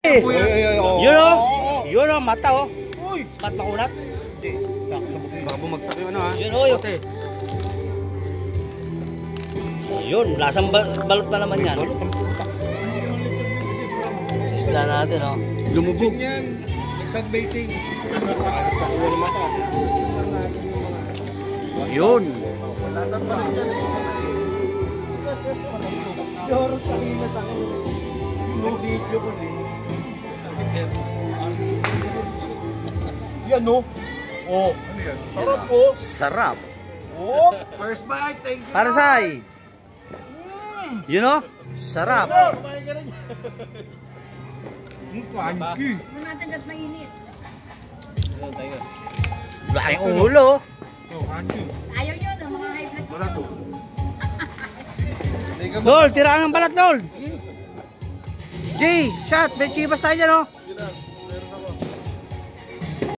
Yun o. Yun o, mata o. Uy! Ba't makulat? Baka bumagsak yung ano ha. Yun o, yun. Yun, lasang balot pa naman yan. Isda natin o. Lumubog yan. Sunbaiting. Yun. Lasang balot yan. Joros kanina tayo. Nag-video ko rin. Yan o. Oh. Ano yan? Sarap po. Sarap. Oh, first bite. Thank you. Para sa'y. Yun o. Sarap. Kumain ka rin. Kanki. natin at mainit. Laking ulo. Ayaw nyo ng mga high blood. Wala to. Dol, tiraan ng balat, Dol. Jay, shot. May chibas tayo dyan o.